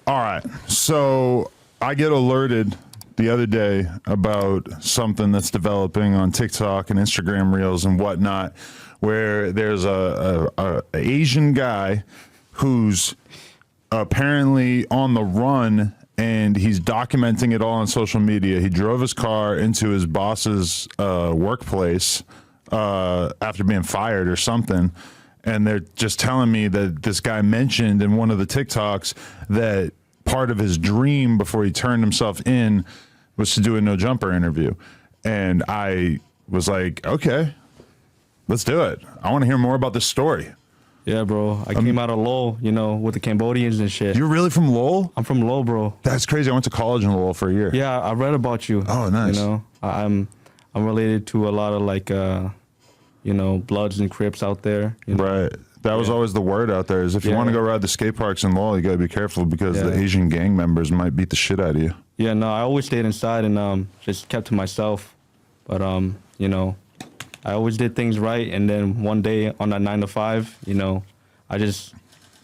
All right. So I get alerted the other day about something that's developing on TikTok and Instagram Reels and whatnot, where there's a Asian guy who's apparently on the run, and he's documenting it all on social media. He drove his car into his boss's workplace after being fired or something. And they're just telling me that this guy mentioned in one of the TikToks that part of his dream before he turned himself in was to do a no jumper interview. And I was like, okay, let's do it. I want to hear more about this story. Yeah, bro. I came out of Lowell, you know, with the Cambodians and shit. You're really from Lowell? I'm from Lowell, bro. That's crazy. I went to college in Lowell for a year. Yeah, I read about you. Oh, nice. You know, I'm related to a lot of like, you know, Bloods and Crips out there. You know? Right. That was always the word out there, is if you want to go ride the skate parks in Lowell, you got to be careful because the Asian gang members might beat the shit out of you. Yeah, no, I always stayed inside and just kept to myself. But, you know, I always did things right. And then one day on that 9 to 5, you know, I just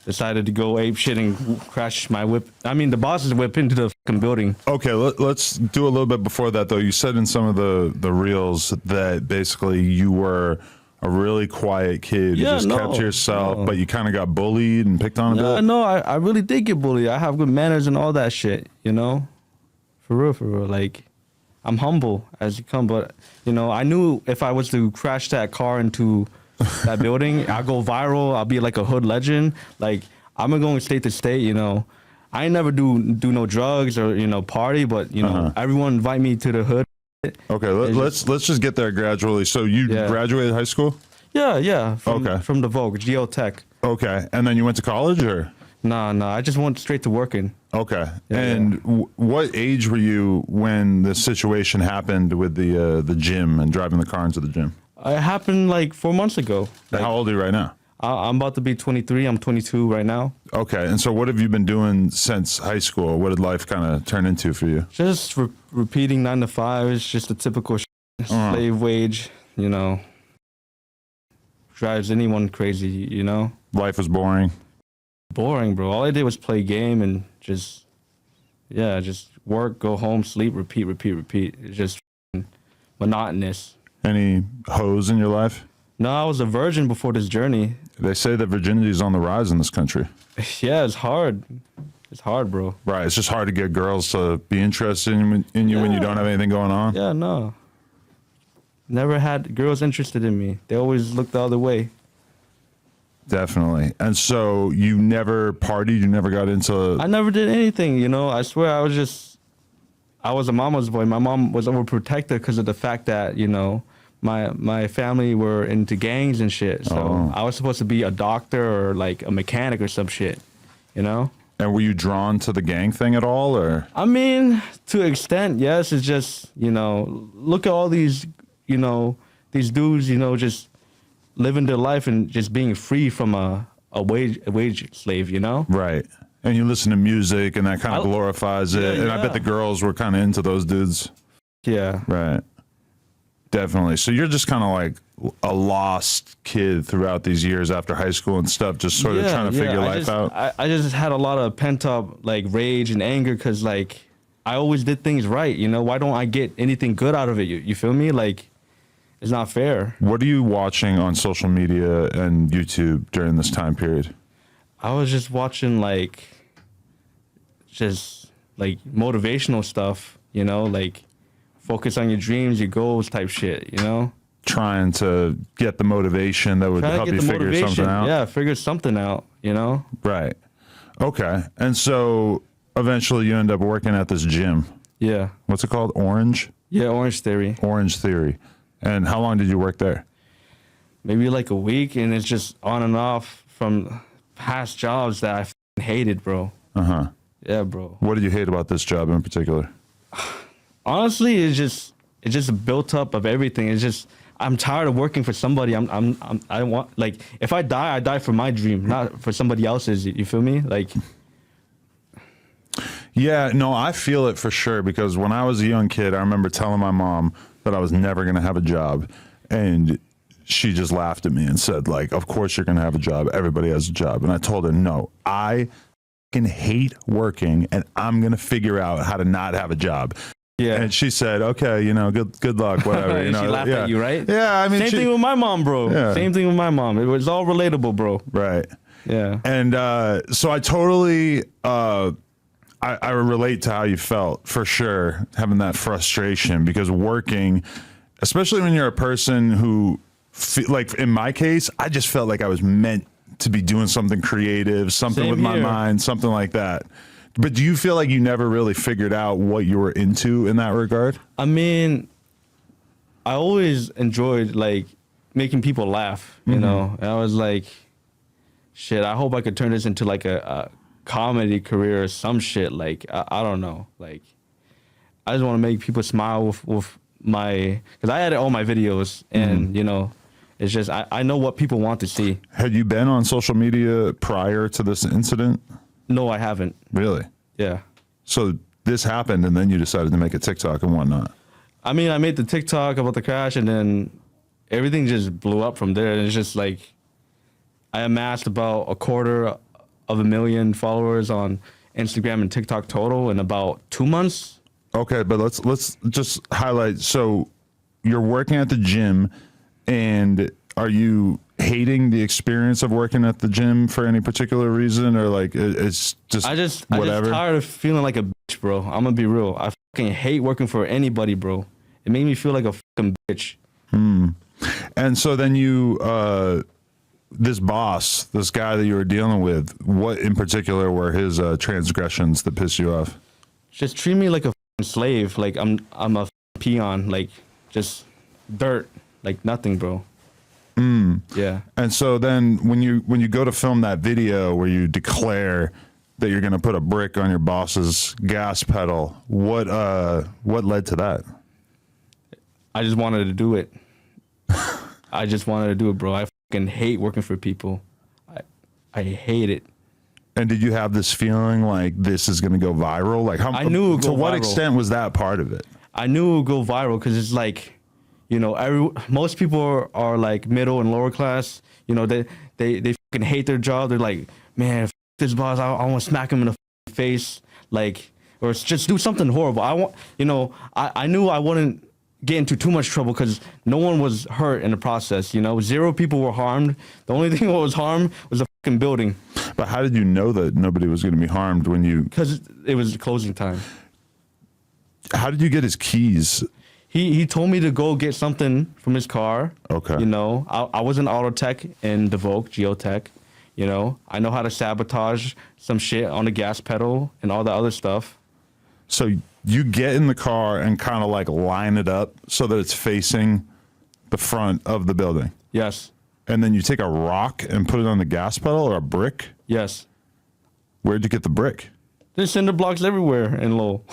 decided to go ape shit and crash my whip. I mean, the boss's whip into the fucking building. Okay, let's do a little bit before that, though. You said in some of the reels that basically you were a really quiet kid. You just kept to yourself, but you kind of got bullied and picked on a bit. No, I really did get bullied. I have good manners and all that shit, you know? For real. Like, I'm humble as you come, but, you know, I knew if I was to crash that car into that building, I'll go viral. I'll be like a hood legend. Like, I'm going state to state, you know. I ain't never do no drugs or, you know, party, but, you know, everyone invite me to the hood. Okay, let's just get there gradually. So you graduated high school? Yeah. From the Vogue, Geotech. Okay, and then you went to college, or? No, I just went straight to working. Okay, what age were you when the situation happened with the gym and driving the car into the gym? It happened like 4 months ago. Like, how old are you right now? I'm about to be 23. I'm 22 right now. Okay, and so what have you been doing since high school? What did life kind of turn into for you? Just repeating 9 to 5. It's just a typical slave wage, you know. Drives anyone crazy, you know. Life was boring. Boring, bro. All I did was play game and just work, go home, sleep, repeat. It's just monotonous. Any hoes in your life? No, I was a virgin before this journey. They say that virginity is on the rise in this country. Yeah, it's hard. It's hard, bro. Right, it's just hard to get girls to be interested in you when you don't have anything going on. Yeah, no. Never had girls interested in me. They always looked the other way. Definitely. And so you never partied? You never got into... I never did anything, you know. I swear I was a mama's boy. My mom was overprotective because of the fact that, you know, my family were into gangs and shit. So I was supposed to be a doctor or like a mechanic or some shit, you know? And were you drawn to the gang thing at all, or? I mean, to an extent, yes. It's just, you know, look at all these, you know, these dudes, you know, just living their life and just being free from a wage slave, you know? Right. And you listen to music and that kind of glorifies it. And I bet the girls were kind of into those dudes. Yeah. Right. Definitely. So you're just kind of like a lost kid throughout these years after high school and stuff, just sort of trying to figure life out. I just had a lot of pent up like rage and anger because like I always did things right. You know, why don't I get anything good out of it? You feel me? Like, it's not fair. What are you watching on social media and YouTube during this time period? I was just watching like motivational stuff, you know, like focus on your dreams, your goals type shit, you know? Trying to get the motivation that would help you figure something out. Yeah, figure something out, you know? Right. Okay. And so eventually you end up working at this gym. Yeah. What's it called? Orange? Yeah, Orange Theory. Orange Theory. And how long did you work there? Maybe like a week, and it's just on and off from past jobs that I f***ing hated, bro. Uh-huh. Yeah, bro. What did you hate about this job in particular? Honestly, it's just a built up of everything. It's just I'm tired of working for somebody. I want, like, if I die for my dream, not for somebody else's. You feel me? Like. Yeah, no, I feel it for sure, because when I was a young kid, I remember telling my mom that I was never going to have a job, and she just laughed at me and said, like, of course you're going to have a job. Everybody has a job. And I told her, no, I fucking hate working, and I'm gonna figure out how to not have a job. Yeah. And she said, okay, you know, good luck, whatever. You know, she laughed at you, right? Yeah, I mean, same thing with my mom, bro. Yeah. Same thing with my mom. It was all relatable, bro. right. Yeah. And so I totally, I relate to how you felt for sure, having that frustration because working, especially when you're a person who, like in my case, I just felt like I was meant to be doing something creative, something Same with my here. mind, something like that. But do you feel like you never really figured out what you were into in that regard? I mean, I always enjoyed like making people laugh, you know. And I was like, shit, I hope I could turn this into like a comedy career or some shit. Like I don't know. Like I just want to make people smile with my, because I edit all my videos, and you know, it's just I know what people want to see. Had you been on social media prior to this incident? No, I haven't. Really? Yeah. So this happened, and then you decided to make a TikTok and whatnot. I mean, I made the TikTok about the crash, and then everything just blew up from there. And it's just like I amassed about 250,000 followers on Instagram and TikTok total in about 2 months. Okay, but let's just highlight. So you're working at the gym, and are you hating the experience of working at the gym for any particular reason, or like it's just I just whatever? tired of feeling like a bitch, bro. I'm gonna be real. I fucking hate working for anybody, bro. It made me feel like a fucking bitch. And so then you, this boss, this guy that you were dealing with, what in particular were his transgressions that pissed you off? Just treat me like a fucking slave. Like I'm a peon. Like just dirt. Like nothing, bro. Yeah. And so then when you go to film that video where you declare that you're going to put a brick on your boss's gas pedal, what led to that? I just wanted to do it. I just wanted to do it, bro. I fucking hate working for people. I hate it. And did you have this feeling like this is going to go viral? Like I knew it would to go what viral. extent was that part of it? I knew it would go viral because it's like, you know, most people are like middle and lower class. You know, they fucking hate their job. They're like, man, this boss, I want to smack him in the face, like, or just do something horrible. I knew I wouldn't get into too much trouble because no one was hurt in the process. You know, 0 people were harmed. The only thing that was harmed was the fucking building. But how did you know that nobody was going to be harmed when you? Because it was closing time. How did you get his keys? He told me to go get something from his car. Okay. You know, I was an auto tech in Devoke, Geotech. You know, I know how to sabotage some shit on the gas pedal and all the other stuff. So you get in the car and kind of like line it up so that it's facing the front of the building. Yes. And then you take a rock and put it on the gas pedal or a brick. Yes. Where'd you get the brick? There's cinder blocks everywhere in Lowell.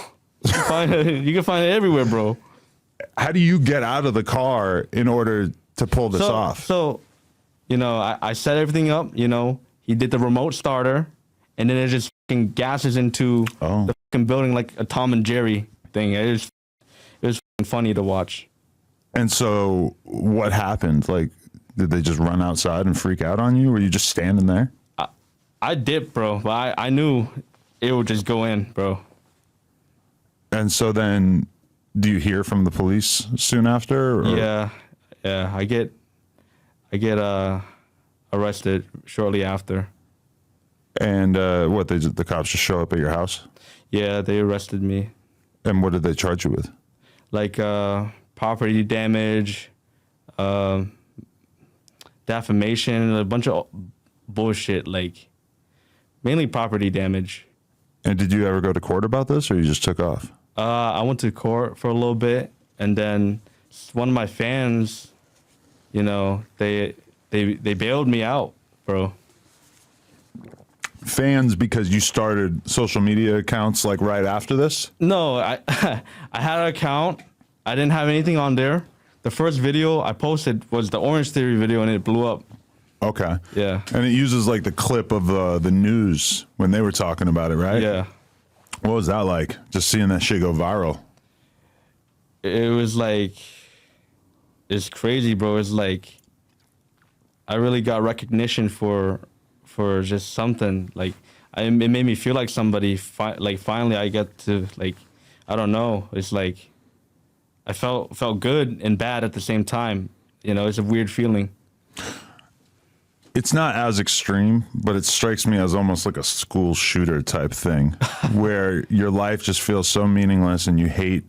You can find it everywhere, bro. How do you get out of the car in order to pull this off? So, you know, I set everything up. You know, he did the remote starter, and then it just fucking gasses into the fucking building like a Tom and Jerry thing. It was fucking funny to watch. And so what happened? Like, did they just run outside and freak out on you? Were you just standing there? I dipped, bro, but I knew it would just go in, bro. And so then, do you hear from the police soon after? Or? Yeah. I get arrested shortly after. And what? The cops just show up at your house? Yeah, they arrested me. And what did they charge you with? Like property damage, defamation, a bunch of bullshit. Like mainly property damage. And did you ever go to court about this, or you just took off? I went to court for a little bit, and then one of my fans, you know, they bailed me out, bro. Fans, because you started social media accounts like right after this? No, I I had an account. I didn't have anything on there. The first video I posted was the Orange Theory video, and it blew up. Okay. Yeah. And it uses like the clip of the news when they were talking about it, right? Yeah. What was that like? Just seeing that shit go viral? It was like, it's crazy, bro. It's like, I really got recognition for for just something. Like, it made me feel like somebody. Finally, I get to, like, I don't know. It's like I felt good and bad at the same time. You know, it's a weird feeling. It's not as extreme, but it strikes me as almost like a school shooter type thing, where your life just feels so meaningless and you hate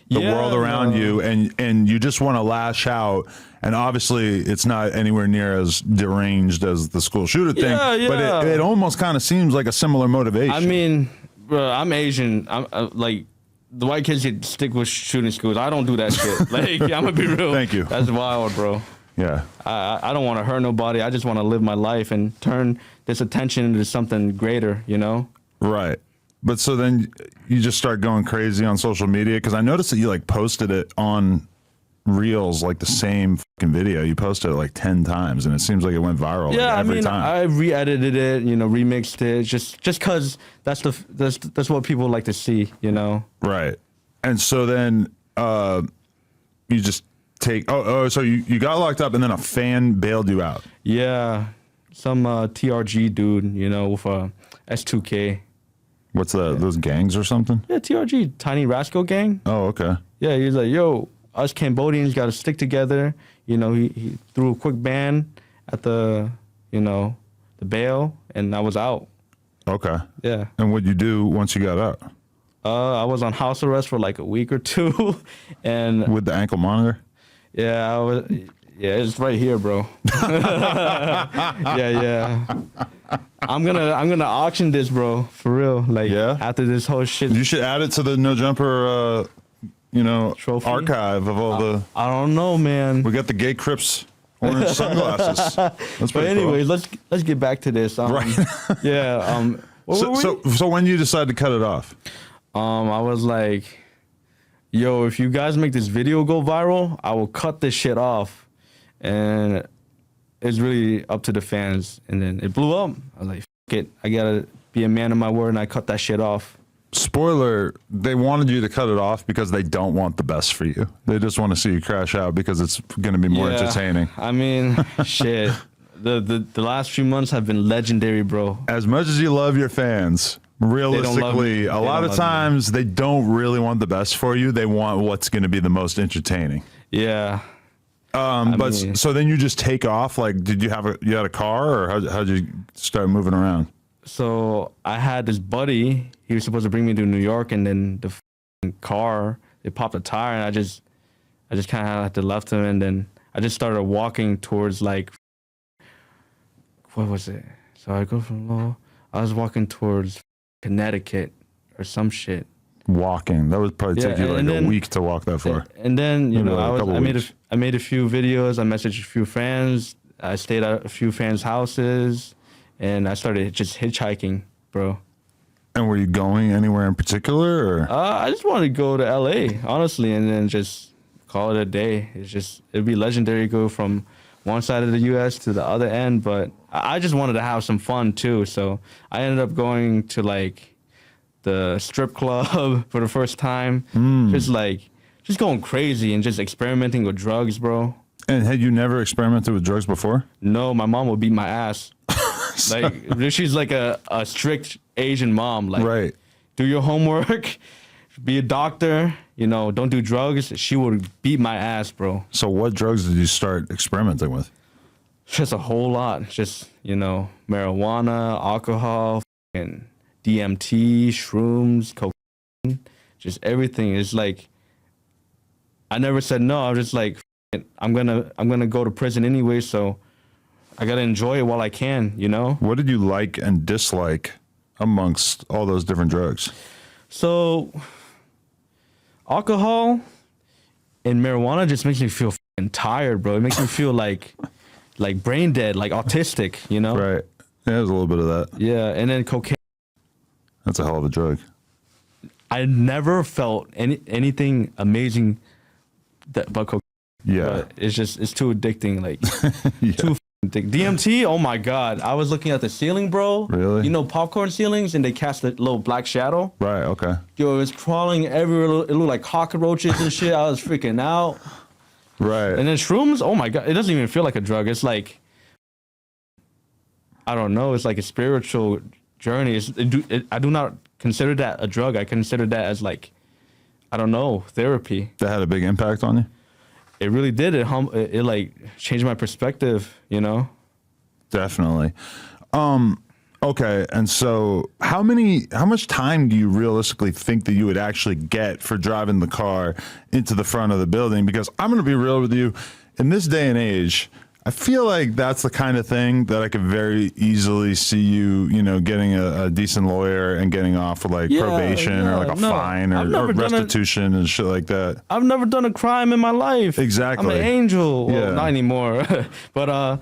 the world around you, and you just want to lash out. And obviously, it's not anywhere near as deranged as the school shooter thing, but it almost kind of seems like a similar motivation. I mean, bro, I'm Asian. I'm like, the white kids should stick with shooting schools. I don't do that shit. Like, I'm gonna be real. Thank you. That's wild, bro. Yeah. I don't want to hurt nobody. I just want to live my life and turn this attention into something greater, you know? Right. But so then you just start going crazy on social media, because I noticed that you like posted it on Reels, like the same fucking video. You posted it like 10 times and it seems like it went viral every time. I re-edited it, you know, remixed it just because that's what people like to see, you know? Right. And so then you just so you got locked up and then a fan bailed you out. Yeah. Some TRG dude, you know, with a S2K. What's that? Those gangs or something? Yeah, TRG, Tiny Rascal Gang. Oh, okay. Yeah, he's like, yo, us Cambodians got to stick together. You know, he threw a quick ban at the bail, and I was out. Okay. Yeah. And what'd you do once you got out? I was on house arrest for like a week or two, and with the ankle monitor. Yeah, I was. Yeah, it's right here, bro. yeah. I'm gonna auction this, bro, for real. Like, after this whole shit. You should add it to the No Jumper, trophy? Archive of all the. I don't know, man. We got the Gay Crips orange sunglasses. That's but anyways, cool. let's get back to this. Right. Yeah. So when you decided to cut it off? I was like, yo, if you guys make this video go viral, I will cut this shit off. And it's really up to the fans. And then it blew up. I was like, fuck it. I gotta be a man of my word, and I cut that shit off. Spoiler, they wanted you to cut it off because they don't want the best for you. They just want to see you crash out because it's going to be more entertaining. I mean, shit. The last few months have been legendary, bro. As much as you love your fans, realistically, a lot of times they don't really want the best for you. They want what's going to be the most entertaining. Yeah. So then you just take off. Like, did you had a car, or how'd you start moving around? So I had this buddy. He was supposed to bring me to New York, and then the car, it popped a tire, and I just kind of had to left him, and then I just started walking towards, like, what was it? So I go from Lowell. I was walking towards Connecticut or some shit. Walking, that would probably take you like a week to walk that far. And then I made a few videos. I messaged a few friends. I stayed at a few friends' houses, and I started just hitchhiking, bro. And were you going anywhere in particular, or? I just wanted to go to LA, honestly, and then just call it a day. It'd be legendary to go from one side of the U.S. to the other end, but I just wanted to have some fun too. So I ended up going to like the strip club for the first time, just going crazy and just experimenting with drugs, bro. And had you never experimented with drugs before? No, my mom would beat my ass. Like, she's like a strict Asian mom. Like, right. Do your homework, be a doctor, don't do drugs. She would beat my ass, bro. So what drugs did you start experimenting with? Just a whole lot. Just, marijuana, alcohol, and DMT, shrooms, cocaine, just everything. It's like, I never said no. I was just like, I'm gonna go to prison anyway, so I gotta enjoy it while I can, What did you like and dislike amongst all those different drugs? So, alcohol and marijuana just makes me feel tired, bro. It makes me feel like brain dead, like autistic, Right. Yeah, there's a little bit of that. Yeah, and then cocaine. That's a hell of a drug. I never felt anything amazing about cocaine. Yeah. But it's too addicting, like too addicting. DMT, oh my God. I was looking at the ceiling, bro. Really? Popcorn ceilings, and they cast a little black shadow. Right, okay. Yo, it was crawling everywhere. It looked like cockroaches and shit. I was freaking out. Right. And then shrooms, oh my God. It doesn't even feel like a drug. It's like I don't know. It's like a spiritual journey. I do not consider that a drug. I consider that as like, I don't know, therapy. That had a big impact on you? It really did. It like changed my perspective, you know? Definitely. Okay. And so how much time do you realistically think that you would actually get for driving the car into the front of the building? Because I'm going to be real with you, in this day and age, I feel like that's the kind of thing that I could very easily see you, getting a decent lawyer and getting off with like probation or like a fine or restitution and shit like that. I've never done a crime in my life. Exactly. I'm an angel. Yeah. Well, not anymore. But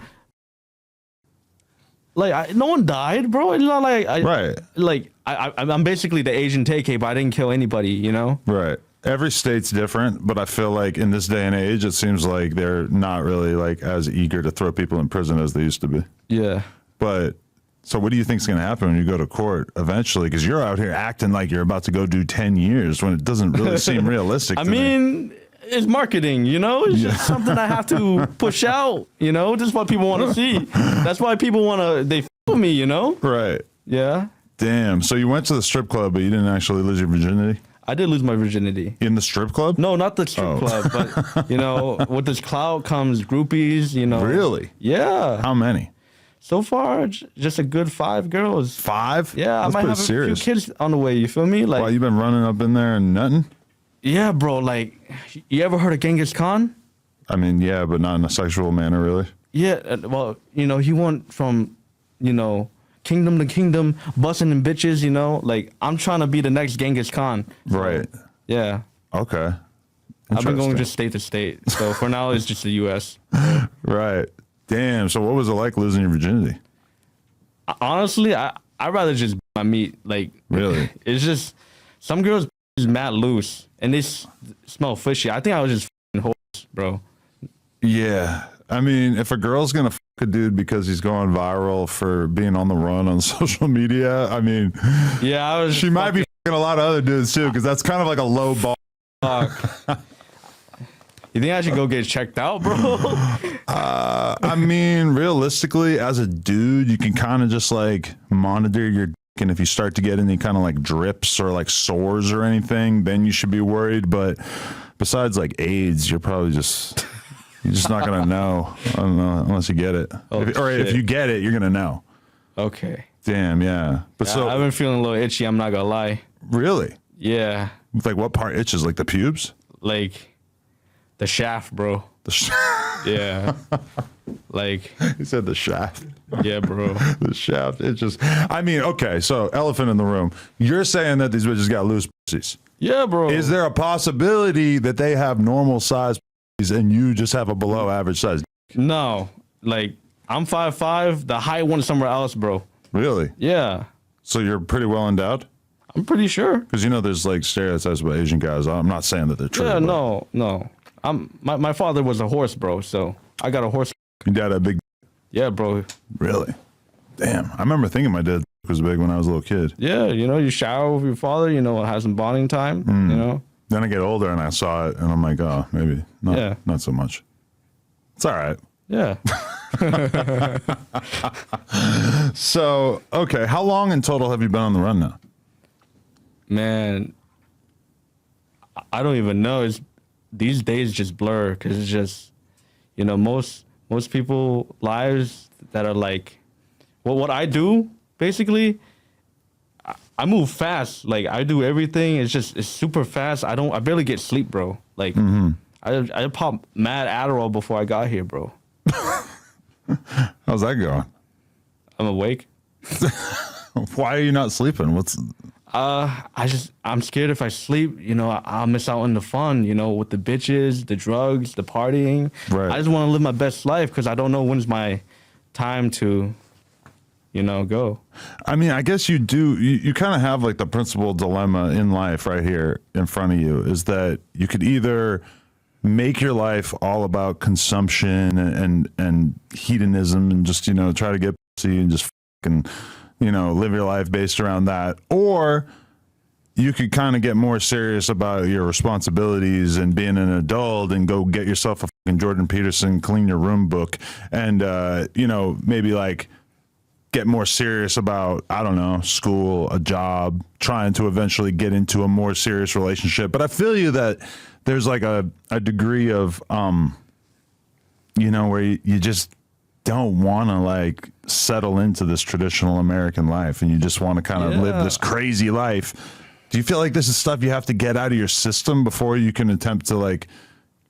like no one died, bro. It's not like right. Like I'm basically the Asian TK, but I didn't kill anybody, you know? Right. Every state's different, but I feel like in this day and age, it seems like they're not really like as eager to throw people in prison as they used to be. Yeah. But so what do you think is going to happen when you go to court eventually? Because you're out here acting like you're about to go do 10 years when it doesn't really seem realistic. I mean, it's marketing, you know? It's just something I have to push out, you know? This is what people want to see. That's why people they f with me, you know? Right. Yeah. Damn. So you went to the strip club, but you didn't actually lose your virginity? I did lose my virginity. In the strip club? No, not the strip club, but, with this clout comes groupies, Really? Yeah. How many? So far, just a good 5 girls. 5? Yeah, That's I might have serious. a few kids on the way, you feel me? Like, Why, you been running up in there and nothing? Yeah, bro, like, you ever heard of Genghis Khan? I mean, yeah, but not in a sexual manner, really. Yeah, well, he went from, kingdom to kingdom, busting them bitches, like, I'm trying to be the next Genghis Khan. So, Right. Yeah. Okay. I've been going just state to state. So for now, it's just the U.S. Right. Damn. So what was it like losing your virginity? Honestly, I'd rather just my meat. Like, really? It's just, some girls is mad loose, and they smell fishy. I think I was just f***ing horse, bro. Yeah. I mean, if a girl's going to fuck a dude because he's going viral for being on the run on social media, I mean, yeah, she might be fucking a lot of other dudes too, because that's kind of like a low bar. You think I should go get checked out, bro? I mean, realistically, as a dude, you can kind of just like monitor your dick, and if you start to get any kind of like drips or like sores or anything, then you should be worried. But besides like AIDS, you're just not gonna know. I don't know unless you get it. Oh, if you get it, you're gonna know. Okay. Damn, yeah. But so I've been feeling a little itchy. I'm not gonna lie. Really? Yeah. Like what part itches? Like the pubes? Like the shaft, bro. Yeah. Like he said the shaft. Yeah, bro. The shaft itches. I mean, okay. So elephant in the room. You're saying that these bitches got loose pussies. Yeah, bro. Is there a possibility that they have normal size pussies and you just have a below average size? No. Like I'm 5'5". The height one's somewhere else, bro. Really? Yeah. So you're pretty well endowed? I'm pretty sure. Because there's like stereotypes about Asian guys. I'm not saying that they're true. Yeah, no. My father was a horse, bro. So I got a horse. Your dad had big. Yeah, bro. Really? Damn. I remember thinking my dad was big when I was a little kid. Yeah, you shower with your father. Have some bonding time. Then I get older and I saw it and I'm like, oh, maybe not so much. It's all right. Yeah. So, okay. How long in total have you been on the run now? Man, I don't even know. These days just blur because it's just, most people lives that are like, well, what I do basically, I move fast. Like I do everything. It's super fast. I barely get sleep, bro. Like I popped mad Adderall before I got here, bro. How's that going? I'm awake. Why are you not sleeping? I'm scared if I sleep, I'll miss out on the fun, with the bitches, the drugs, the partying. Right. I just want to live my best life because I don't know when's my time to, go. I mean, I guess you do. You kind of have like the principal dilemma in life right here in front of you is that you could either make your life all about consumption and hedonism and just, try to get pussy and just fucking, live your life based around that. Or you could kind of get more serious about your responsibilities and being an adult and go get yourself a fucking Jordan Peterson, clean your room book and, maybe like get more serious about, I don't know, school, a job, trying to eventually get into a more serious relationship. But I feel you that there's like a degree of, you know, where you just don't want to like settle into this traditional American life, and you just want to kind of live this crazy life. Do you feel like this is stuff you have to get out of your system before you can attempt to like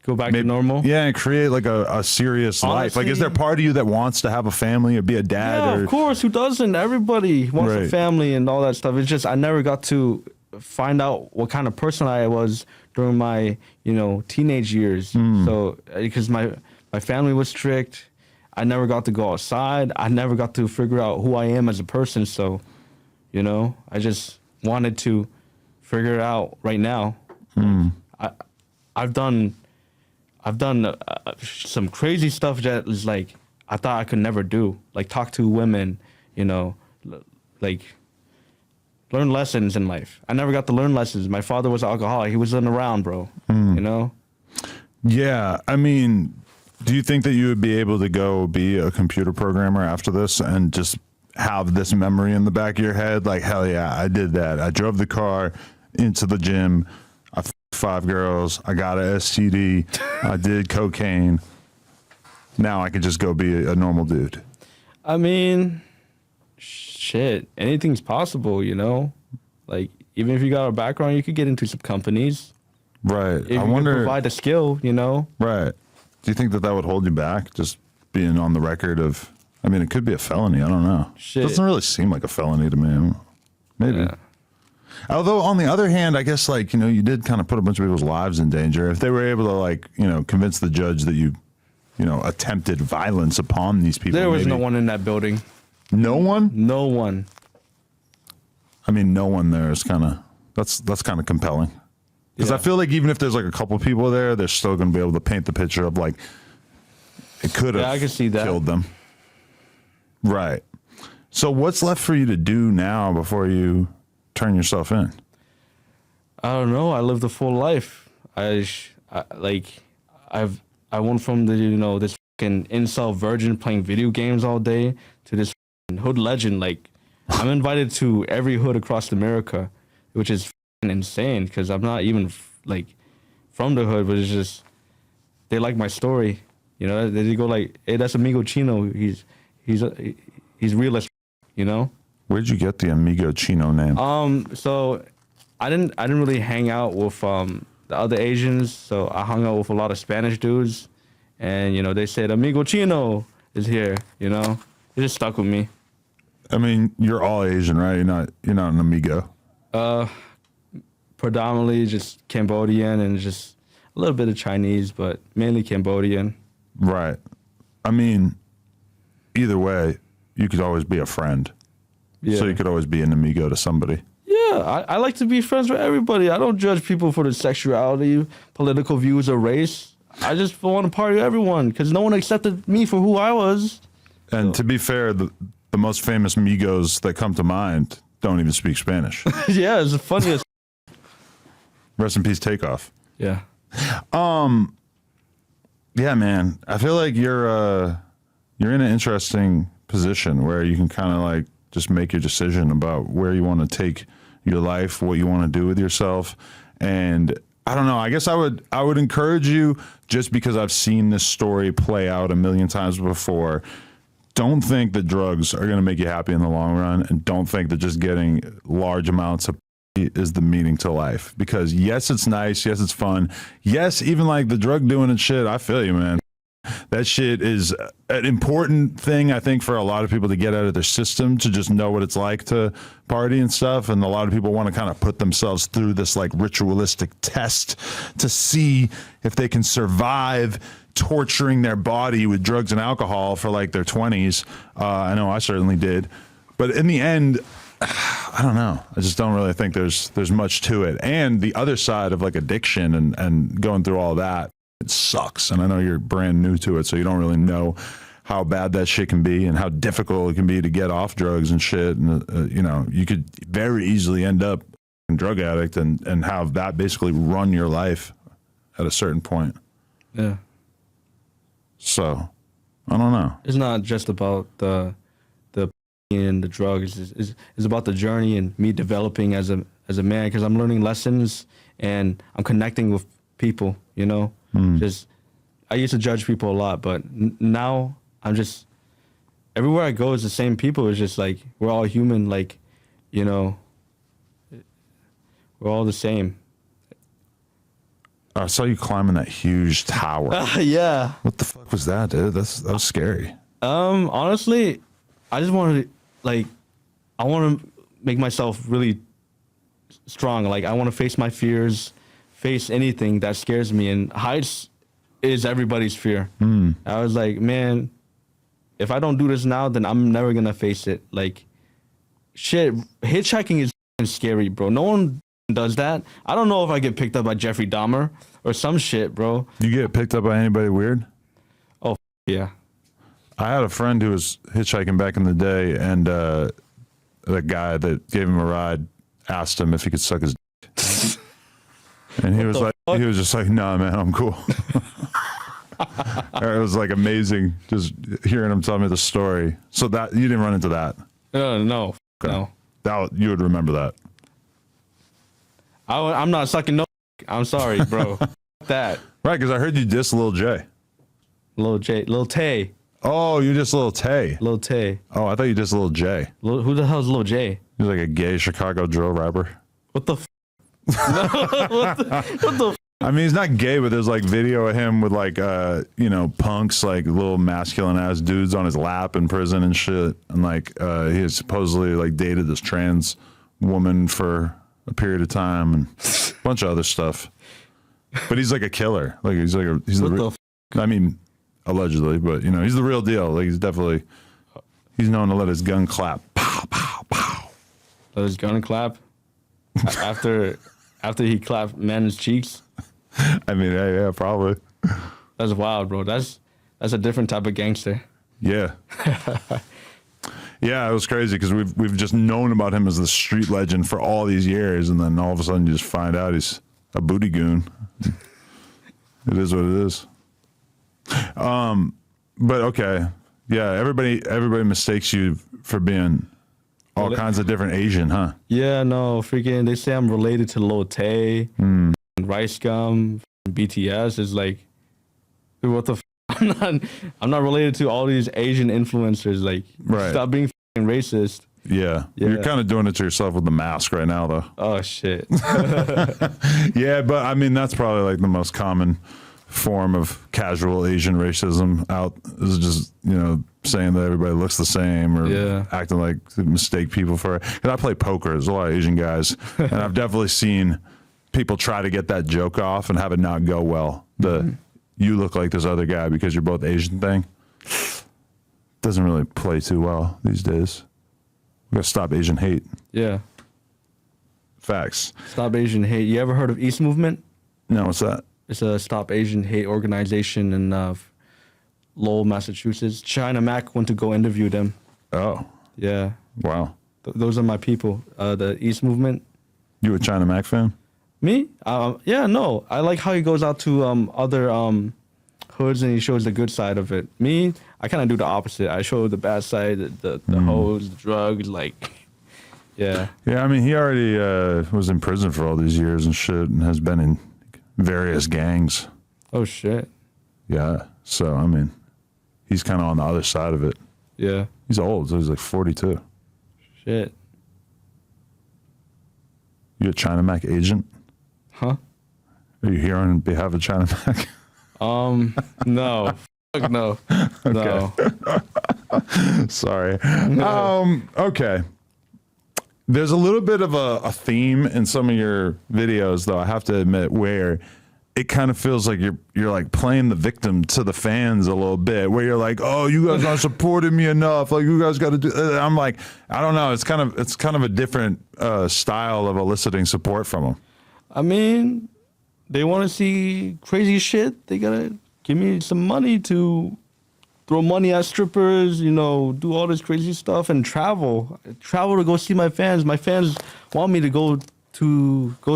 go back to normal? Yeah, and create like a serious life. Like, is there part of you that wants to have a family or be a dad? Yeah, of course. Who doesn't? Everybody wants a family and all that stuff. It's just I never got to find out what kind of person I was during my, you know, teenage years. So because my family was strict, I never got to go outside. I never got to figure out who I am as a person. So, you know, I just wanted to figure it out right now. I've done some crazy stuff that is like I thought I could never do, like talk to women, you know, like learn lessons in life. I never got to learn lessons. My father was an alcoholic. He wasn't around, bro. You know? Yeah, I mean, do you think that you would be able to go be a computer programmer after this and just have this memory in the back of your head? Like, hell yeah, I did that. I drove the car into the gym. I f***ed 5 girls. I got a STD. I did cocaine. Now I can just go be a normal dude. I mean, shit, anything's possible, you know? Like, even if you got a background, you could get into some companies. Right. If you could provide a skill, you know? Right. Do you think that would hold you back, just being on the record of, I mean, it could be a felony. I don't know. Shit. It doesn't really seem like a felony to me. Maybe. Yeah. Although, on the other hand, I guess, like, you know, you did kind of put a bunch of people's lives in danger. If they were able to, like, you know, convince the judge that you know, attempted violence upon these people. There was no one in that building. No one? No one. I mean, no one there is kind of, that's kind of compelling. Because I feel like even if there's like a couple people there, they're still going to be able to paint the picture of like, it could have I can see that. Killed them. Right. So what's left for you to do now before you turn yourself in? I don't know. I lived a full life. I went from the, you know, this fucking incel virgin playing video games all day to this hood legend. Like, I'm invited to every hood across America, which is insane because I'm not even like from the hood, but it's just they like my story. You know, they go like, "Hey, that's Amigo Chino. He's realest." You know. Where'd you get the Amigo Chino name? So I didn't really hang out with the other Asians. So I hung out with a lot of Spanish dudes, and you know they said Amigo Chino is here. You know, it just stuck with me. I mean, you're all Asian, right? You're not an Amigo. Predominantly just Cambodian and just a little bit of Chinese, but mainly Cambodian. Right. I mean, either way, you could always be a friend. Yeah. So you could always be an amigo to somebody. Yeah, I like to be friends with everybody. I don't judge people for their sexuality, political views, or race. I just want to party with everyone because no one accepted me for who I was. And to be fair, the most famous Migos that come to mind don't even speak Spanish. Yeah, it's the funniest. Rest in peace, Takeoff. Yeah. Yeah, man. I feel like you're in an interesting position where you can kind of like just make your decision about where you want to take your life, what you want to do with yourself. And I don't know, I guess I would encourage you, just because I've seen this story play out a million times before. Don't think that drugs are going to make you happy in the long run, and don't think that just getting large amounts of is the meaning to life. Because yes, it's nice. Yes, it's fun. Yes, even like the drug doing and shit. I feel you, man. That shit is an important thing, I think, for a lot of people to get out of their system, to just know what it's like to party and stuff. And a lot of people want to kind of put themselves through this like ritualistic test to see if they can survive torturing their body with drugs and alcohol for like their 20s. I know I certainly did. But in the end, I don't know. I just don't really think there's much to it. And the other side of like addiction and going through all that, it sucks. And I know you're brand new to it, so you don't really know how bad that shit can be and how difficult it can be to get off drugs and shit. And, you know, you could very easily end up a drug addict and have that basically run your life at a certain point. Yeah. So, I don't know. It's not just about the and the drugs. Is about the journey and me developing as a man, because I'm learning lessons and I'm connecting with people. You know, just I used to judge people a lot, but now I'm just everywhere I go is the same people. It's just like we're all human. Like, you know, we're all the same. I saw you climbing that huge tower. Yeah. What the fuck was that, dude? That was scary. Honestly, I just wanted to, I want to make myself really strong. Like, I want to face my fears, face anything that scares me. And heights is everybody's fear. I was like, man, if I don't do this now, then I'm never going to face it. Like, shit, hitchhiking is scary, bro. No one does that. I don't know if I get picked up by Jeffrey Dahmer or some shit, bro. You get picked up by anybody weird? Oh, yeah. I had a friend who was hitchhiking back in the day, and the guy that gave him a ride asked him if he could suck his dick. And he was just like, nah, man, I'm cool. It was like amazing just hearing him tell me the story. So that you didn't run into that? No. Okay. No. That you would remember that. I'm not sucking no. I'm sorry, bro. That. Right, because I heard you diss Lil J. Lil Tay. Oh, you diss Lil Tay. Lil Tay. Oh, I thought you diss Lil J. Who the hell's Lil J? He's like a gay Chicago drill rapper. What the what the I mean, he's not gay, but there's like video of him with like, punks, like little masculine ass dudes on his lap in prison and shit. And like, he has supposedly like dated this trans woman for a period of time and a bunch of other stuff. But he's like a killer. Like he's I mean, allegedly, but he's the real deal. Like he's known to let his gun clap. Pow, pow, pow. Let his gun clap? after he clapped man's cheeks? I mean, yeah, probably. That's wild, bro. That's a different type of gangster. Yeah. Yeah, it was crazy because we've just known about him as the street legend for all these years, and then all of a sudden you just find out he's a booty goon. It is what it is. But okay, yeah. Everybody mistakes you for being all kinds of different Asian, huh? Yeah, no, freaking. They say I'm related to Lil Tay, Rice Gum, BTS. Is like, dude, what the? I'm not related to all these Asian influencers. Like, right. Stop being racist. Yeah. You're kind of doing it to yourself with the mask right now, though. Oh shit. Yeah, but I mean that's probably like the most common form of casual Asian racism out is just saying that everybody looks the same or acting like mistake people for it. And I play poker. There's a lot of Asian guys, and I've definitely seen people try to get that joke off and have it not go well. You look like this other guy because you're both Asian thing doesn't really play too well these days. We gotta stop Asian hate. Yeah. Facts. Stop Asian hate. You ever heard of East Movement? No, what's that? It's a Stop Asian Hate organization in Lowell, Massachusetts. China Mac went to go interview them. Oh. Yeah. Wow. Those are my people. The East Movement. You a China Mac fan? Me? Yeah, no. I like how he goes out to other hoods and he shows the good side of it. Me, I kind of do the opposite. I show the bad side, the hoes, the drugs, like, yeah. Yeah, I mean, he already was in prison for all these years and shit and has been in various gangs. Oh, shit. Yeah. So, I mean, he's kind of on the other side of it. Yeah. He's old, so he's like 42. Shit. You a China Mac agent? Huh? Are you here on behalf of China Mac? No. Fuck no. No. Sorry. Okay. There's a little bit of a theme in some of your videos, though, I have to admit, where it kind of feels like you're like playing the victim to the fans a little bit, where you're like, oh, you guys aren't supporting me enough. Like, you guys got to do. I'm like, I don't know. It's kind of a different style of eliciting support from them. I mean, they want to see crazy shit. They gotta give me some money to throw money at strippers, do all this crazy stuff and travel to go see my fans. My fans want me to go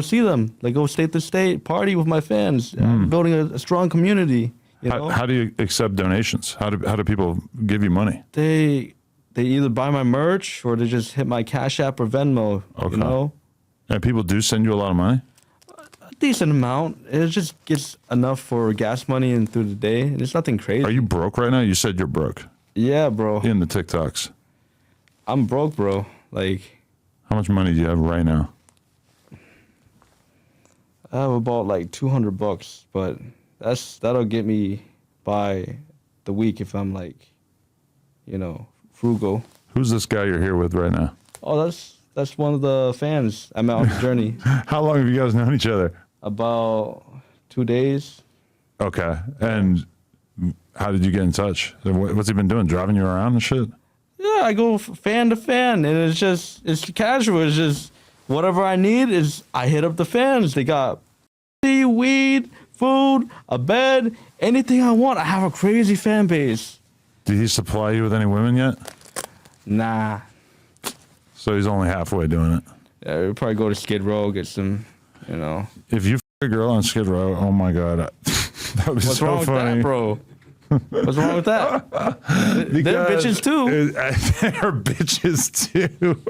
see them, like go state to state, party with my fans. I'm building a strong community. How do you accept donations? How do people give you money? They they either buy my merch or they just hit my Cash App or Venmo. Okay. You know, And people do send you a lot of money? a decent amount. It just gets enough for gas money and through the day. And it's nothing crazy. Are you broke right now? You said you're broke Yeah, bro. in the TikToks. I'm broke, bro. Like, How much money do you have right now? I have about like $200, but that'll get me by the week if I'm like, frugal. Who's this guy you're here with right now? Oh, that's one of the fans I met on the journey. How long have you guys known each other? About 2 days. Okay. And how did you get in touch? What's he been doing? Driving you around and shit? Yeah, I go fan to fan, and it's casual. It's just whatever I need is I hit up the fans. They got weed, food, a bed, anything I want. I have a crazy fan base. Did he supply you with any women yet? Nah. So he's only halfway doing it. Yeah, we'll probably go to Skid Row, get some, If you f a girl on Skid Row, oh my God. That would be What's so wrong funny. with that, bro? What's wrong with that? They're bitches too. They're bitches too.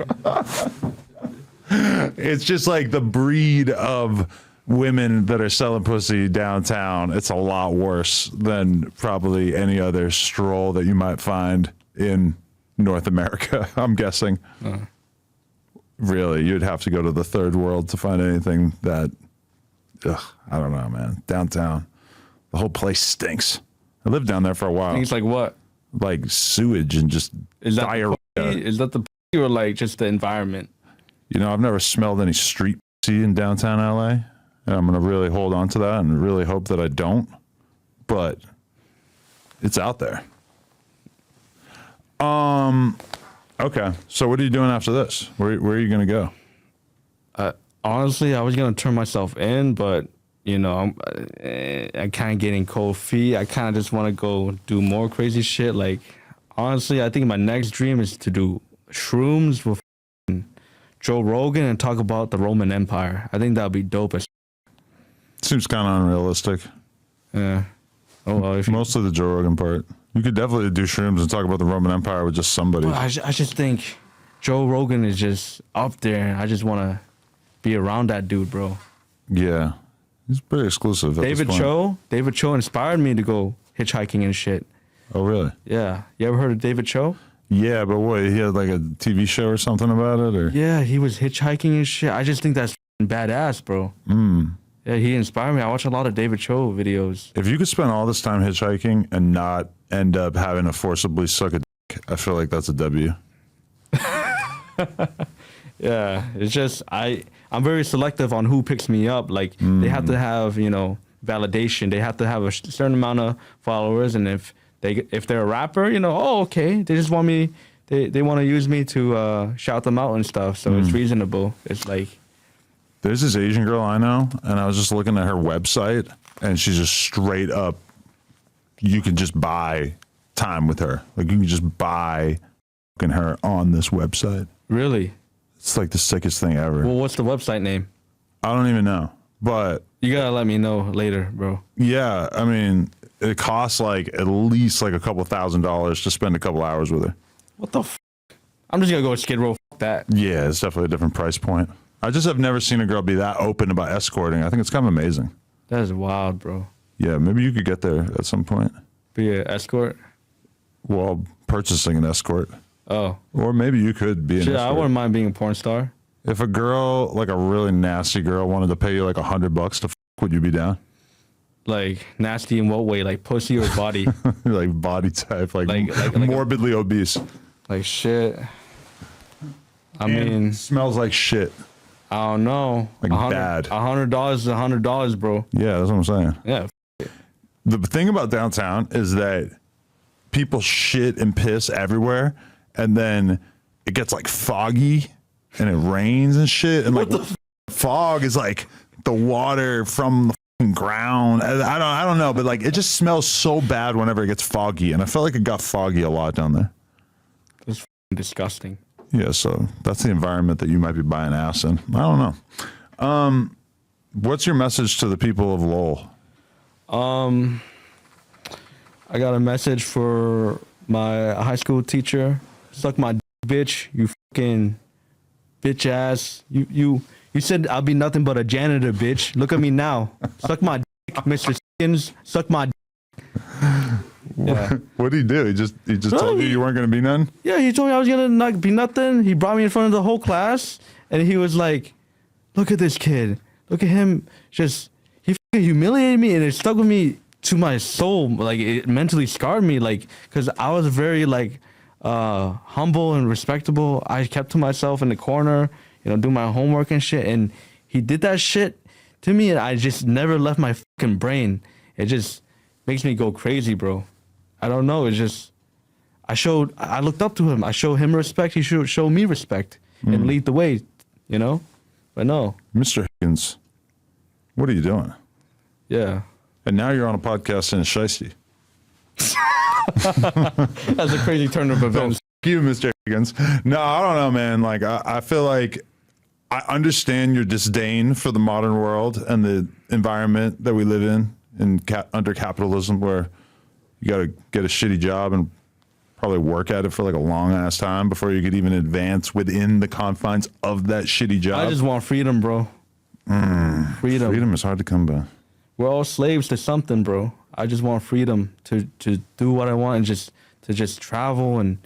It's just like the breed of women that are selling pussy downtown. It's a lot worse than probably any other stroll that you might find in North America, I'm guessing. Really, you'd have to go to the third world to find anything that, I don't know, man. Downtown, the whole place stinks. I lived down there for a while. Things like what? Like sewage and just diarrhea. Is that the pussy or like just the environment? You know, I've never smelled any street pussy in downtown LA. And I'm going to really hold on to that and really hope that I don't. But it's out there. Okay. So what are you doing after this? Where are you going to go? Honestly, I was gonna turn myself in, but I'm kind of getting cold feet. I kind of just want to go do more crazy shit. Like, honestly, I think my next dream is to do shrooms with Joe Rogan and talk about the Roman Empire. I think that'd be dope as. Seems kind of unrealistic. Yeah. Oh well. Mostly the Joe Rogan part. You could definitely do shrooms and talk about the Roman Empire with just somebody. I just think Joe Rogan is just up there. I just want to be around that dude, bro. Yeah. He's pretty exclusive. David Cho inspired me to go hitchhiking and shit. Oh, really? Yeah. You ever heard of David Cho? Yeah, but what, he had like a TV show or something about it? Or? Yeah, he was hitchhiking and shit. I just think that's badass, bro. Yeah, he inspired me. I watch a lot of David Cho videos. If you could spend all this time hitchhiking and not end up having to forcibly suck a dick, I feel like that's a W. Yeah, it's just I'm very selective on who picks me up. Like they have to have validation. They have to have a certain amount of followers, and if they're a rapper, oh okay, they just want me. They want to use me to shout them out and stuff. So it's reasonable. It's like. There's this Asian girl I know, and I was just looking at her website, and she's just straight up, you can just buy time with her. Like, you can just buy fucking her on this website. Really? It's like the sickest thing ever. Well, what's the website name? I don't even know. But you gotta let me know later, bro. Yeah, I mean, it costs like at least like a couple $1,000s to spend a couple hours with her. What the f? I'm just gonna go with Skid Row. F that. Yeah, it's definitely a different price point. I just have never seen a girl be that open about escorting. I think it's kind of amazing. That is wild, bro. Yeah, maybe you could get there at some point. Be an escort? While purchasing an escort. Oh. Or maybe you could be an escort. I wouldn't mind being a porn star. If a girl, like a really nasty girl, wanted to pay you like $100 to f, would you be down? Like, nasty in what way? Like pussy or body? Like body type, like morbidly obese. Like shit. I mean, smells like shit. I don't know. Like bad. $100 is $100, bro. Yeah, that's what I'm saying. Yeah. The thing about downtown is that people shit and piss everywhere, and then it gets like foggy, and it rains and shit, and like fog is like the water from the ground. I don't know, but like it just smells so bad whenever it gets foggy, and I felt like it got foggy a lot down there. It's disgusting. Yeah, so that's the environment that you might be buying ass in. I don't know. What's your message to the people of Lowell? I got a message for my high school teacher suck my bitch, you fucking bitch ass. You said I'll be nothing but a janitor, bitch. Look at me now. Suck my dick, Mr. Skins. Suck my dick. Yeah. What did he do? He just told you weren't going to be none? Yeah, he told me I was going to not be nothing. He brought me in front of the whole class, and he was like, look at this kid. Look at him. He fucking humiliated me, and it stuck with me to my soul. Like, it mentally scarred me, like, because I was very, like, humble and respectable. I kept to myself in the corner, do my homework and shit, and he did that shit to me, and I just never left my fucking brain. It just makes me go crazy, bro. I don't know. It's just, I looked up to him. I showed him respect. He should show me respect and lead the way, But no. Mr. Higgins, what are you doing? Yeah. And now you're on a podcast in a shiesty. That's a crazy turn of events. Fuck you, Mr. Higgins. No, I don't know, man. Like, I feel like I understand your disdain for the modern world and the environment that we live in under capitalism, where you got to get a shitty job and probably work at it for like a long ass time before you could even advance within the confines of that shitty job. I just want freedom, bro. Freedom. Freedom is hard to come by. We're all slaves to something, bro. I just want freedom to do what I want and just travel and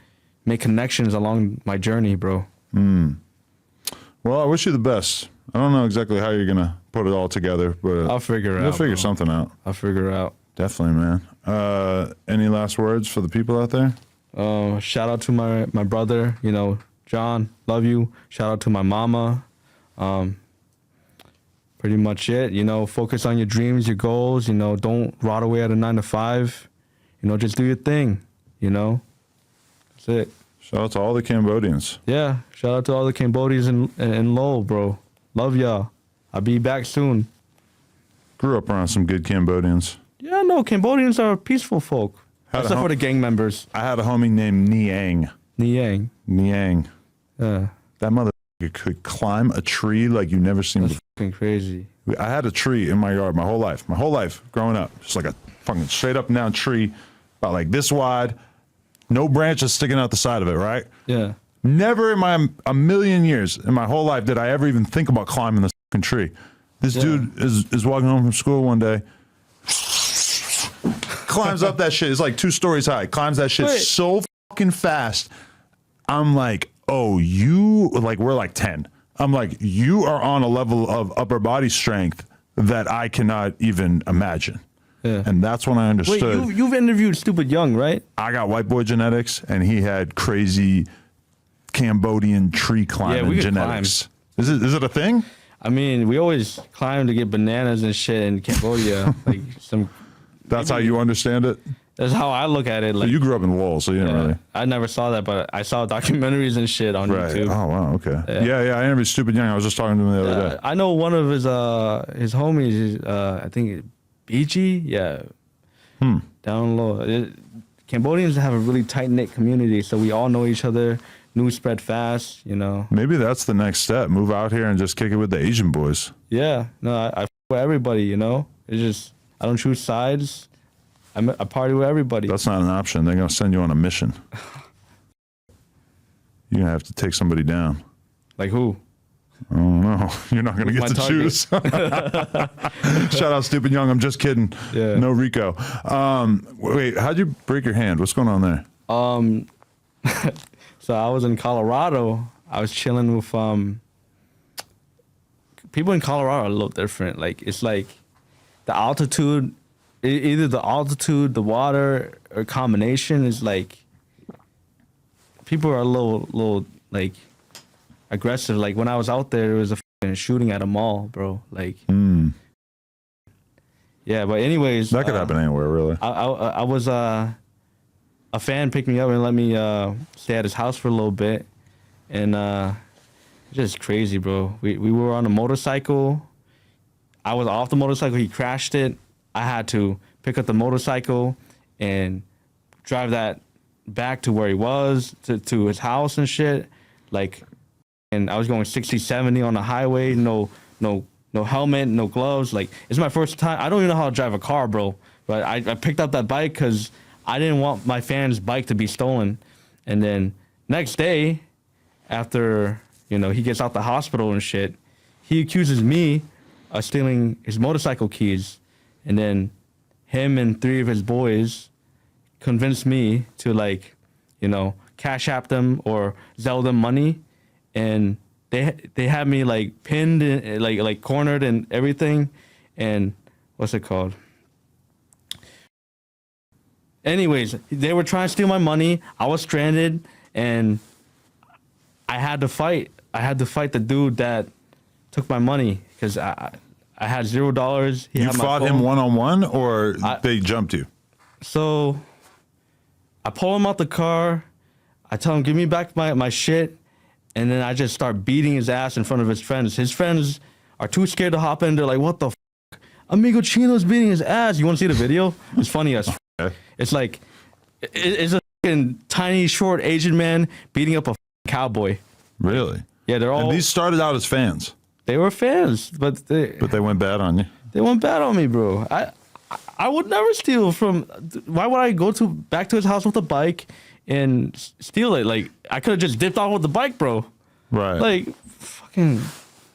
make connections along my journey, bro. Well, I wish you the best. I don't know exactly how you're gonna put it all together, but I'll figure it out. You'll figure something out. I'll figure it out. Definitely, man. Any last words for the people out there? Shout out to my brother, John, love you. Shout out to my mama. Pretty much it. Focus on your dreams, your goals. Don't rot away at a 9 to 5. Just do your thing. That's it. Shout out to all the Cambodians. Yeah, shout out to all the Cambodians in Lowell, bro. Love y'all. I'll be back soon. Grew up around some good Cambodians. Yeah, no, Cambodians are peaceful folk. Except for the gang members. I had a homie named Niang. Niang. Yeah. That motherfucker could climb a tree like you never seen before. Fucking crazy. I had a tree in my yard my whole life growing up. Just like a fucking straight up and down tree, about like this wide, no branches sticking out the side of it, right? Yeah. Never in a million years in my whole life did I ever even think about climbing this fucking tree. This dude is walking home from school one day, climbs up that shit. It's like 2 stories high. Climbs that shit so fucking fast. I'm like, oh, we're like 10. I'm like, you are on a level of upper body strength that I cannot even imagine. Yeah. And that's when I understood. Wait, you've interviewed Stupid Young, right? I got white boy genetics, and he had crazy Cambodian tree climbing genetics. Climb. Is it a thing? I mean, we always climb to get bananas and shit in Cambodia. That's how you understand it? That's how I look at it. Like, you grew up in Lowell, so you didn't really. I never saw that, but I saw documentaries and shit on YouTube. Oh wow, okay. Yeah. I interviewed Stupid Young. I was just talking to him the other day. I know one of his homies. I think BG. Yeah. Down low. Cambodians have a really tight knit community, so we all know each other. News spread fast. Maybe that's the next step. Move out here and just kick it with the Asian boys. Yeah. No, I with everybody. It's just I don't choose sides. I party with everybody. That's not an option. They're going to send you on a mission. You're going to have to take somebody down. Like who? I don't know. You're not going to get to choose. Shout out Stupid Young. I'm just kidding. Yeah. No Rico. Wait, how'd you break your hand? What's going on there? So I was in Colorado. I was chilling with people in Colorado are a little different. Like, it's like the altitude. Either the altitude, the water, or combination is like people are a little like aggressive. Like when I was out there was a fucking shooting at a mall, bro. Like, yeah. But anyways, that could happen anywhere, really. I was a fan picked me up and let me stay at his house for a little bit, and just crazy, bro. We were on a motorcycle. I was off the motorcycle. He crashed it. I had to pick up the motorcycle and drive that back to where he was, to his house and shit. Like, and I was going 60, 70 on the highway, no helmet, no gloves. Like, it's my first time. I don't even know how to drive a car, bro. But I picked up that bike because I didn't want my fan's bike to be stolen. And then next day, after, you know, he gets out the hospital and shit, he accuses me of stealing his motorcycle keys. And then him and 3 of his boys convinced me to, like, you know, Cash App them or Zelle them money. And they had me, like, pinned, and, like cornered and everything. And what's it called? Anyways, they were trying to steal my money. I was stranded, and I had to fight. I had to fight the dude that took my money because I had $0. You fought him one-on-one, or they jumped you? So I pull him out the car. I tell him, give me back my shit. And then I just start beating his ass in front of his friends. His friends are too scared to hop in. They're like, what the f***? Amigo Chino's beating his ass. You want to see the video? It's funny as f***. Okay. It's like, it's a fucking tiny, short Asian man beating up a cowboy. Really? Yeah, they're all... And these started out as fans. They were fans, but they went bad on you. They went bad on me, bro. I would never steal from... Why would I go back to his house with a bike and steal it? Like, I could have just dipped off with the bike, bro. Right. Like, fucking...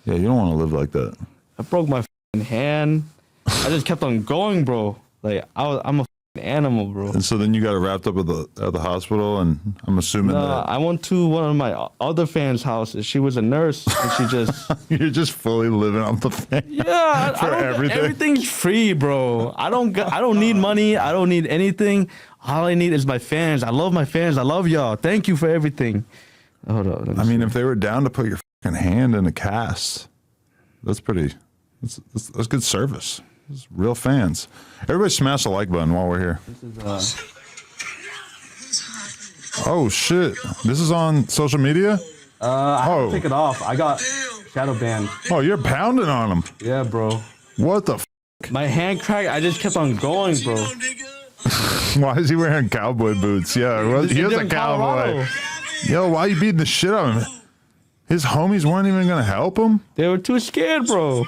Yeah, you don't want to live like that. I broke my fucking hand. I just kept on going, bro. Like, I'm a animal, bro. And so then you got wrapped up at the hospital, and I'm assuming that... I went to one of my other fans' houses. She was a nurse, and she just... You're just fully living off the fan. Yeah, for everything. Everything's free, bro. I don't need money. I don't need anything. All I need is my fans. I love my fans. I love y'all. Thank you for everything. Hold on. I mean, if they were down to put your fucking hand in a cast, that's pretty... That's good service. It's real fans. Everybody smash the like button while we're here. This is Oh shit! This is on social media. I had to take it off. I got shadow banned. Oh, you're pounding on him. Yeah, bro. What the? My hand cracked. I just kept on going, bro. Why is he wearing cowboy boots? Yeah, well, he was a cowboy. Colorado. Yo, why are you beating the shit out of him? His homies weren't even gonna help him. They were too scared, bro.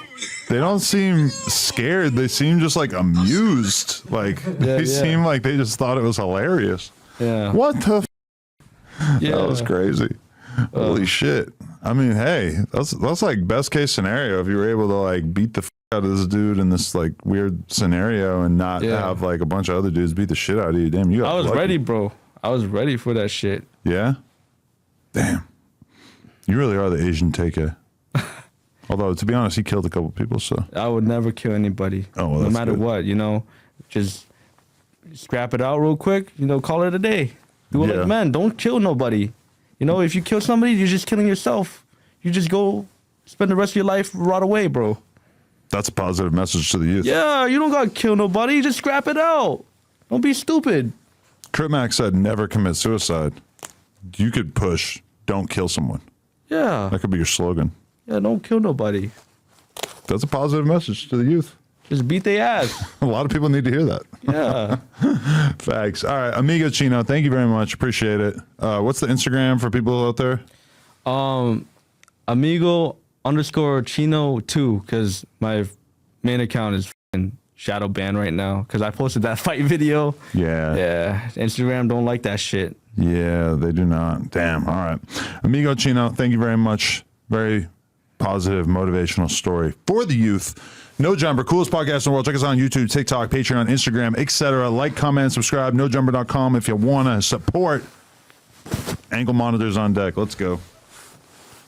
They don't seem scared. They seem just like amused. Like they seem like they just thought it was hilarious. Yeah. What the? Yeah. That was crazy. Holy shit. I mean, hey, that's like best case scenario if you were able to like beat the out of this dude in this like weird scenario and not have like a bunch of other dudes beat the shit out of you. Damn, you got I was lucky. ready, bro. I was ready for that shit. Yeah? Damn. You really are the Asian TK. Although, to be honest, he killed a couple people, so. I would never kill anybody. Oh, well, no that's matter good. what, you know. Just scrap it out real quick, you know, call it a day. Do it like men. Don't kill nobody. You know, if you kill somebody, you're just killing yourself. You just go spend the rest of your life rot away, bro. That's a positive message to the youth. Yeah, you don't gotta kill nobody. Just scrap it out. Don't be stupid. Mac said never commit suicide. You could push, don't kill someone. Yeah. That could be your slogan. Yeah, don't kill nobody. That's a positive message to the youth. Just beat their ass. A lot of people need to hear that. Yeah. Facts. All right, Amigo Chino, thank you very much. Appreciate it. What's the Instagram for people out there? Amigo _ Chino 2, because my main account is shadow banned right now because I posted that fight video. Yeah. Yeah. Instagram don't like that shit. Yeah, they do not. Damn. All right. Amigo Chino, thank you very much. Very positive, motivational story for the youth. No Jumper, coolest podcast in the world. Check us out on YouTube, TikTok, Patreon, Instagram, etc. Like, comment, subscribe. NoJumper.com if you want to support. Ankle monitors on deck. Let's go.